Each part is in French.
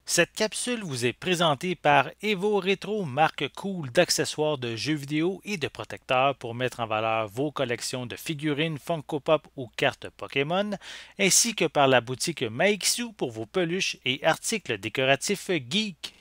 Cette capsule vous est présentée par Evo Retro, marque cool d'accessoires de jeux vidéo et de protecteurs pour mettre en valeur vos collections de figurines Funko Pop ou cartes Pokémon, ainsi que par la boutique Maixu pour vos peluches et articles décoratifs geek.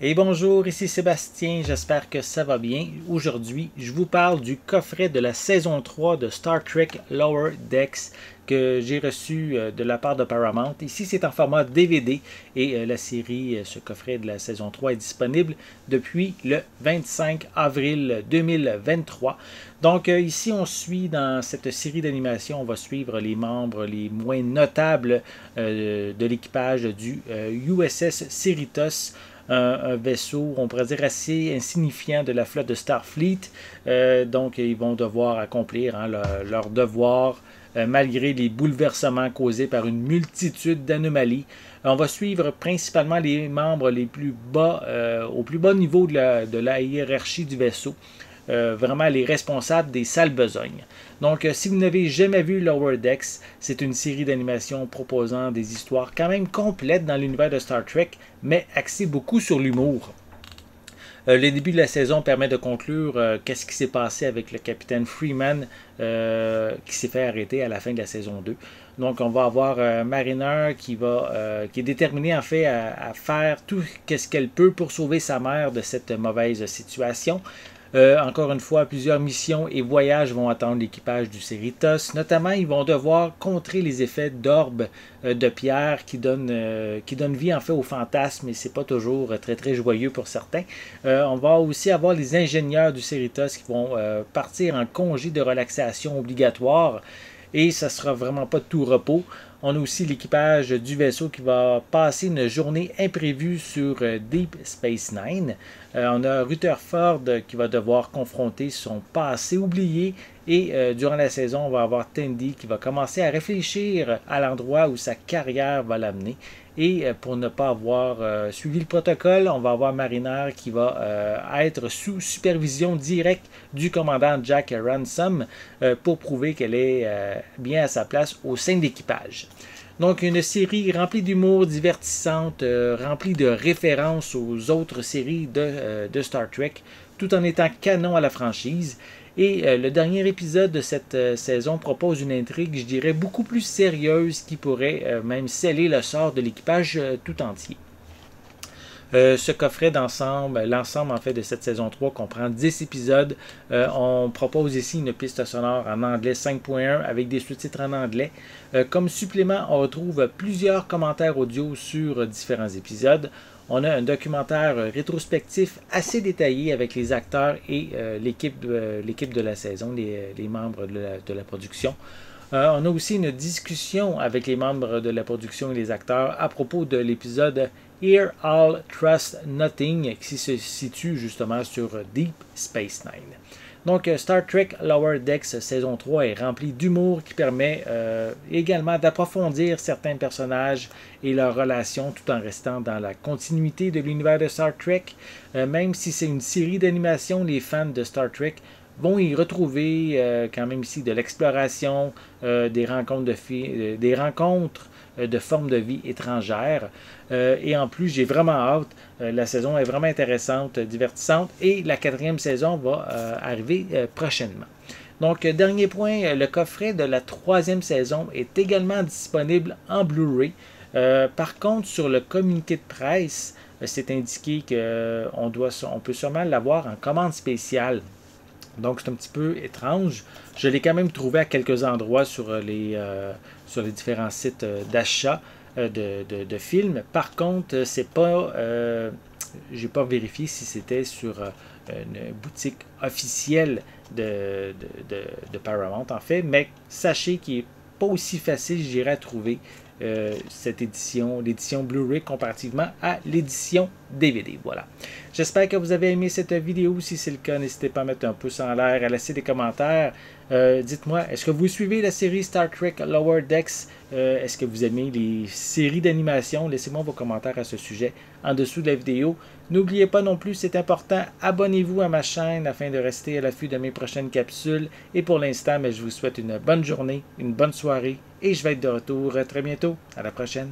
Et bonjour, ici Sébastien, j'espère que ça va bien. Aujourd'hui, je vous parle du coffret de la saison 3 de Star Trek Lower Decks que j'ai reçu de la part de Paramount. Ici, c'est en format DVD et la série, ce coffret de la saison 3 est disponible depuis le 25 avril 2023. Donc ici, on suit dans cette série d'animation, on va suivre les membres les moins notables de l'équipage du USS Cerritos, un vaisseau, on pourrait dire, assez insignifiant de la flotte de Starfleet. Donc, ils vont devoir accomplir leur devoir malgré les bouleversements causés par une multitude d'anomalies. On va suivre principalement les membres les plus bas, au plus bas niveau de la hiérarchie du vaisseau. Vraiment les responsables des sales besognes. Donc, si vous n'avez jamais vu Lower Decks, c'est une série d'animation proposant des histoires quand même complètes dans l'univers de Star Trek, mais axée beaucoup sur l'humour. Le début de la saison permet de conclure qu'est-ce qui s'est passé avec le capitaine Freeman qui s'est fait arrêter à la fin de la saison 2. Donc on va avoir Mariner qui est déterminée en fait à faire tout ce qu'elle peut pour sauver sa mère de cette mauvaise situation. Encore une fois, plusieurs missions et voyages vont attendre l'équipage du Cerritos. Notamment, ils vont devoir contrer les effets d'orbes de pierre qui donnent vie en fait aux fantasmes et c'est pas toujours très très joyeux pour certains. On va aussi avoir les ingénieurs du Cerritos qui vont partir en congé de relaxation obligatoire et ça sera vraiment pas de tout repos. On a aussi l'équipage du vaisseau qui va passer une journée imprévue sur Deep Space Nine. On a Rutherford qui va devoir confronter son passé oublié et durant la saison, on va avoir Tandy qui va commencer à réfléchir à l'endroit où sa carrière va l'amener. Et pour ne pas avoir suivi le protocole, on va avoir Mariner qui va être sous supervision directe du commandant Jack Ransom pour prouver qu'elle est bien à sa place au sein de l'équipage. Donc une série remplie d'humour, divertissante, remplie de références aux autres séries de Star Trek, tout en étant canon à la franchise. Et le dernier épisode de cette saison propose une intrigue, je dirais, beaucoup plus sérieuse qui pourrait même sceller le sort de l'équipage tout entier. Ce coffret d'ensemble, l'ensemble en fait de cette saison 3 comprend 10 épisodes. On propose ici une piste sonore en anglais 5.1 avec des sous-titres en anglais. Comme supplément, on retrouve plusieurs commentaires audio sur différents épisodes. On a un documentaire rétrospectif assez détaillé avec les acteurs et l'équipe de la saison, les membres de la production. On a aussi une discussion avec les membres de la production et les acteurs à propos de l'épisode Here All Trust Nothing qui se situe justement sur Deep Space Nine. Donc Star Trek Lower Decks saison 3 est remplie d'humour qui permet également d'approfondir certains personnages et leurs relations tout en restant dans la continuité de l'univers de Star Trek. Même si c'est une série d'animation, les fans de Star Trek vont y retrouver quand même ici de l'exploration, des rencontres de formes de vie étrangères. Et en plus, j'ai vraiment hâte. La saison est vraiment intéressante, divertissante. Et la quatrième saison va arriver prochainement. Donc, dernier point, le coffret de la troisième saison est également disponible en Blu-ray. Par contre, sur le communiqué de presse, c'est indiqué qu'on peut sûrement l'avoir en commande spéciale. Donc, c'est un petit peu étrange. Je l'ai quand même trouvé à quelques endroits sur les différents sites d'achat de films. Par contre, c'est pas, j'ai pas vérifié si c'était sur une boutique officielle de Paramount, en fait. Mais sachez qu'il n'est pas aussi facile, je dirais, à trouver cette édition, l'édition Blu-ray comparativement à l'édition DVD. Voilà. J'espère que vous avez aimé cette vidéo. Si c'est le cas, n'hésitez pas à mettre un pouce en l'air, à laisser des commentaires. Dites-moi, est-ce que vous suivez la série Star Trek Lower Decks? Est-ce que vous aimez les séries d'animation? Laissez-moi vos commentaires à ce sujet en dessous de la vidéo. N'oubliez pas non plus, c'est important, abonnez-vous à ma chaîne afin de rester à l'affût de mes prochaines capsules. Et pour l'instant, je vous souhaite une bonne journée, une bonne soirée et je vais être de retour très bientôt. À la prochaine.